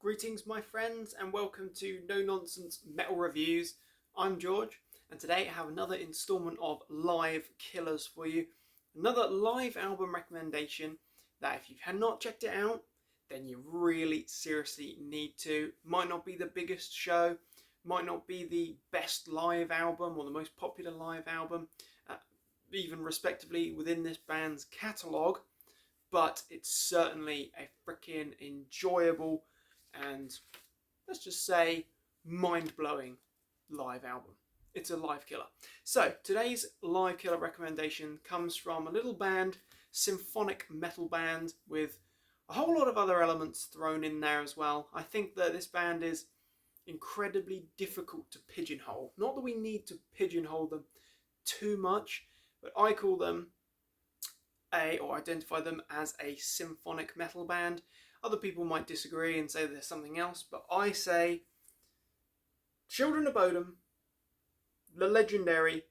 Greetings my friends and welcome to No Nonsense Metal Reviews. I'm George and today I have another instalment of Live Killers for you. Another live album recommendation that if you have not checked it out then you really seriously need to. Might not be the biggest show, might not be the best live album or the most popular live album, even respectively within this band's catalogue, but it's certainly a freaking enjoyable and, let's just say, mind-blowing live album. It's a live killer. So today's live killer recommendation comes from a little band, symphonic metal band, with a whole lot of other elements thrown in there as well. I think that this band is incredibly difficult to pigeonhole. Not that we need to pigeonhole them too much, but I call them or identify them as a symphonic metal band. Other people might disagree and say there's something else, but I say Children of Bodom, the legendary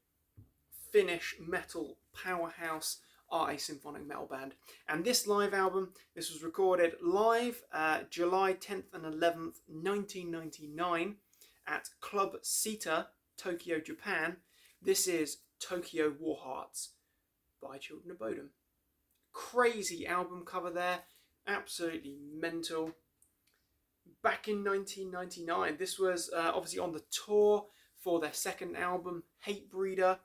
Finnish metal powerhouse, are a symphonic metal band. And this live album, this was recorded live July 10th and 11th, 1999 at Club Sita, Tokyo, Japan. This is Tokyo Warhearts by Children of Bodom. Crazy album cover there, absolutely mental. Back in 1999, this was obviously on the tour for their second album, Hatebreeder.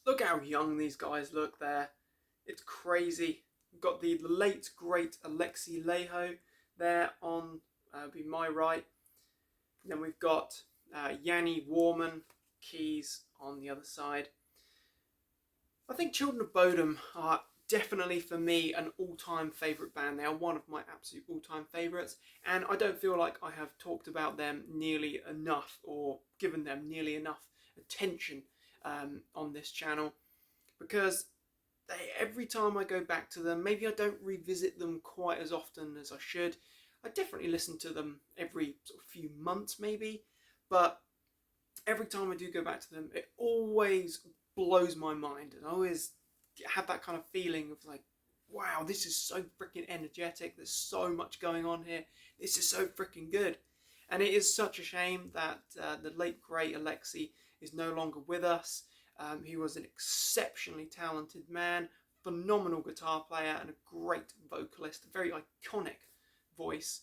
Look how young these guys look there. It's crazy. We've got the late great Alexi Laiho there on be my right. And then we've got Yanni Warman keys on the other side. I think Children of Bodom are definitely, for me, an all-time favourite band. They are one of my absolute all-time favourites, and I don't feel like I have talked about them nearly enough or given them nearly enough attention on this channel, because every time I go back to them, maybe I don't revisit them quite as often as I should. I definitely listen to them every sort of few months maybe, but every time I do go back to them, it always blows my mind, and I always have that kind of feeling of like, wow, this is so freaking energetic, there's so much going on here, this is so freaking good. And it is such a shame that the late great Alexi is no longer with us. He was an exceptionally talented man, phenomenal guitar player and a great vocalist, a very iconic voice.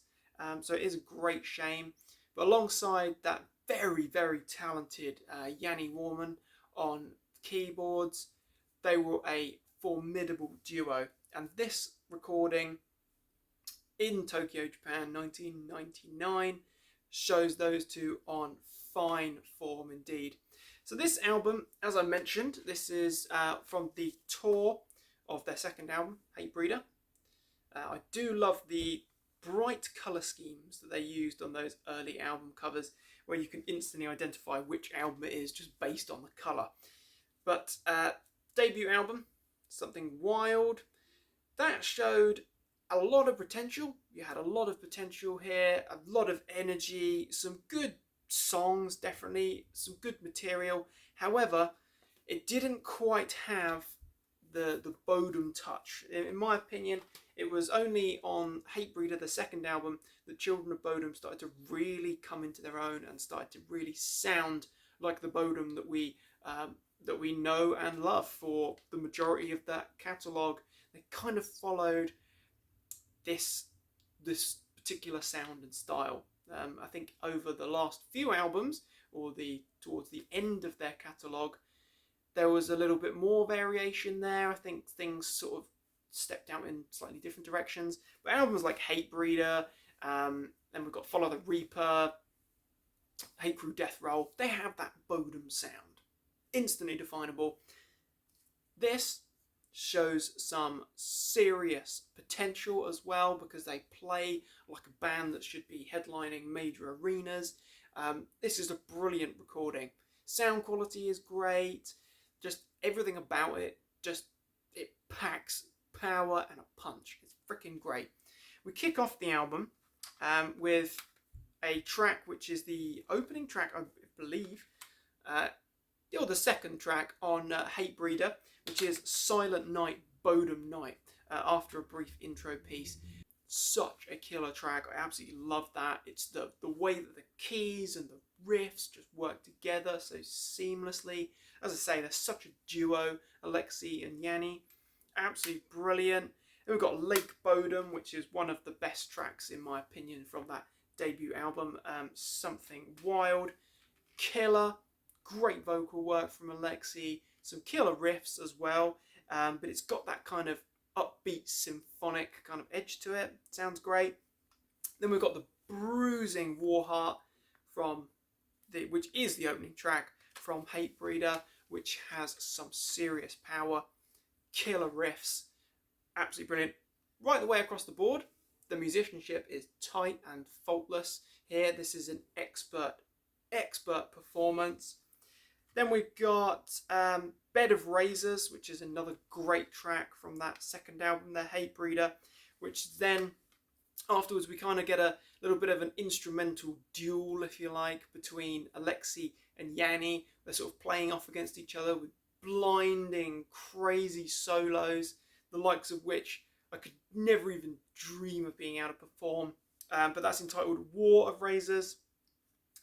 So it is a great shame. But alongside that very, very talented Yanni Warman on keyboards, they were a formidable duo, and this recording in Tokyo, Japan, 1999, shows those two on fine form indeed. So this album, as I mentioned, this is from the tour of their second album, Hatebreeder. I do love the bright colour schemes that they used on those early album covers, where you can instantly identify which album it is just based on the colour. But debut album, Something Wild, that showed a lot of potential. You had a lot of potential here, a lot of energy, some good songs, definitely some good material. However, it didn't quite have the Bodom touch. In my opinion, it was only on Hatebreeder, the second album, that Children of Bodom started to really come into their own and started to really sound like the Bodom that we know and love for the majority of that catalogue. They kind of followed this particular sound and style. I think over the last few albums, or towards the end of their catalogue, there was a little bit more variation there. I think things sort of stepped out in slightly different directions. But albums like Hatebreeder, then we've got Follow the Reaper, Hate Crew Death Roll, they have that Bodom sound. Instantly definable. This shows some serious potential as well, because they play like a band that should be headlining major arenas. This is a brilliant recording. Sound quality is great. Just everything about it, it packs power and a punch. It's freaking great. We kick off the album with a track which is the opening track, I believe, or the second track on Hatebreeder, which is Silent Night, Bodom Night, after a brief intro piece. such a killer track. I absolutely love that. It's the way that the keys and the riffs just work together so seamlessly. As I say, they're such a duo, Alexei and Yanni. Absolutely brilliant. Then we've got Lake Bodom, which is one of the best tracks in my opinion from that debut album. Something Wild, killer, great vocal work from Alexei, some killer riffs as well, but it's got that kind of upbeat symphonic kind of edge to it. Sounds great. Then we've got the bruising Warheart which is the opening track from Hatebreeder, which has some serious power, killer riffs, absolutely brilliant. Right the way across the board, the musicianship is tight and faultless here. This is an expert performance. Then we've got Bed of Razors, which is another great track from that second album, The Hatebreeder, which then afterwards we kind of get a little bit of an instrumental duel, if you like, between Alexei and Yanni. They're sort of playing off against each other with blinding, crazy solos, the likes of which I could never even dream of being able to perform. But that's entitled War of Razors.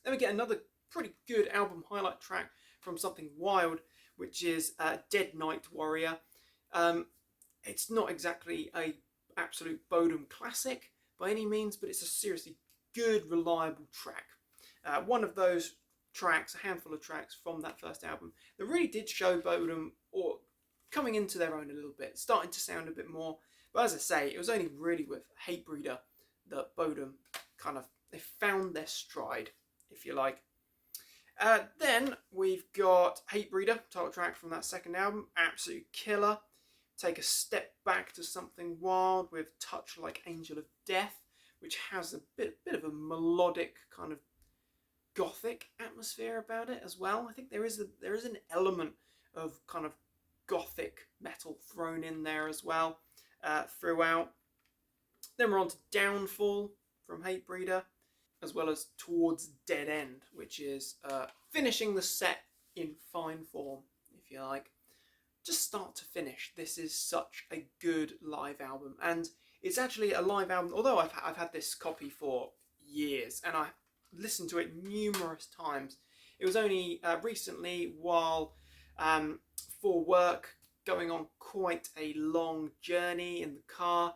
Then we get another pretty good album highlight track from Something Wild, which is Dead Night Warrior. It's not exactly a absolute Bodom classic by any means, but it's a seriously good, reliable track. One of those tracks, a handful of tracks from that first album that really did show Bodom or coming into their own a little bit, starting to sound a bit more. But as I say, it was only really with Hatebreeder that Bodom they found their stride, if you like. Then we've got Hatebreeder, title track from that second album, absolute killer. Take a step back to Something Wild with Touch Like Angel of Death, which has a bit of a melodic kind of gothic atmosphere about it as well. I think there is an element of kind of gothic metal thrown in there as well throughout. Then we're on to Downfall from Hatebreeder, as well as Towards Dead End, which is finishing the set in fine form, if you like. Just start to finish, this is such a good live album, and it's actually a live album, although I've had this copy for years, and I listened to it numerous times. It was only recently, while for work, going on quite a long journey in the car,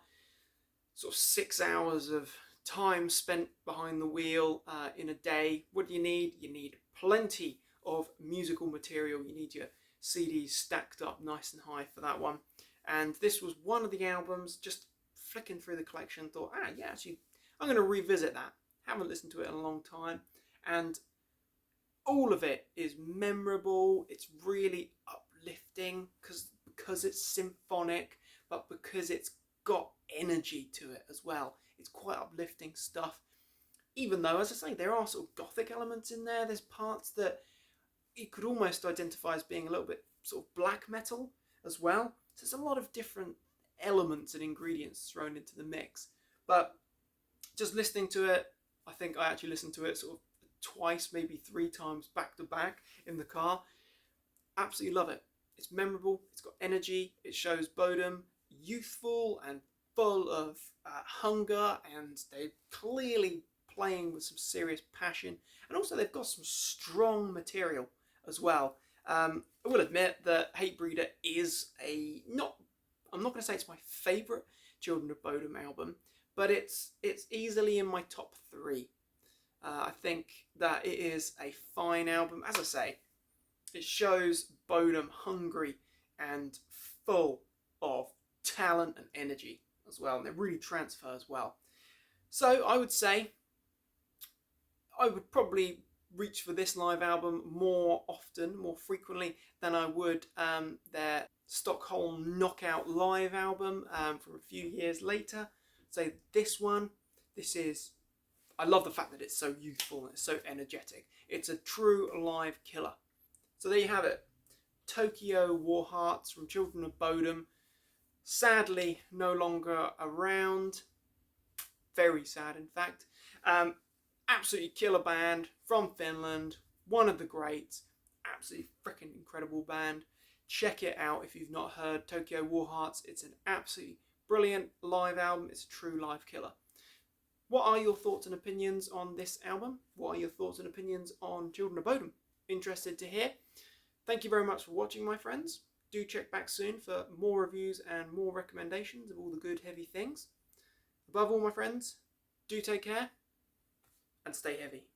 sort of 6 hours of time spent behind the wheel in a day. What do you need? You need plenty of musical material. You need your CDs stacked up nice and high for that one. And this was one of the albums, just flicking through the collection, thought, yeah, actually, I'm going to revisit that. Haven't listened to it in a long time. And all of it is memorable. It's really uplifting because it's symphonic, but because it's got energy to it as well. It's quite uplifting stuff. Even though, as I say, there are sort of gothic elements in there. There's parts that you could almost identify as being a little bit sort of black metal as well. So there's a lot of different elements and ingredients thrown into the mix. But just listening to it, I think I actually listened to it sort of twice, maybe 3 times back to back in the car. Absolutely love it. It's memorable, it's got energy, it shows Bodom youthful and full of hunger, and they're clearly playing with some serious passion, and also they've got some strong material as well. I will admit that Hatebreeder is I'm not going to say it's my favourite Children of Bodom album, but it's easily in my top 3. I think that it is a fine album. As I say, it shows Bodom hungry and full of talent and energy as well, and it really transfers well. So I would say I would probably reach for this live album more often, more frequently than I would their Stockholm Knockout live album from a few years later. So I love the fact that it's so youthful and it's so energetic. It's a true live killer. So there you have it. Tokyo Warhearts from Children of Bodom. Sadly, no longer around. Very sad, in fact. Absolutely killer band from Finland. One of the greats. Absolutely freaking incredible band. Check it out if you've not heard Tokyo Warhearts. It's an absolutely Brilliant live album. It's a true live killer. What are your thoughts and opinions on this album? What are your thoughts and opinions on Children of Bodom? Interested to hear. Thank you very much for watching, my friends. Do check back soon for more reviews and more recommendations of all the good heavy things. Above all, my friends, do take care and stay heavy.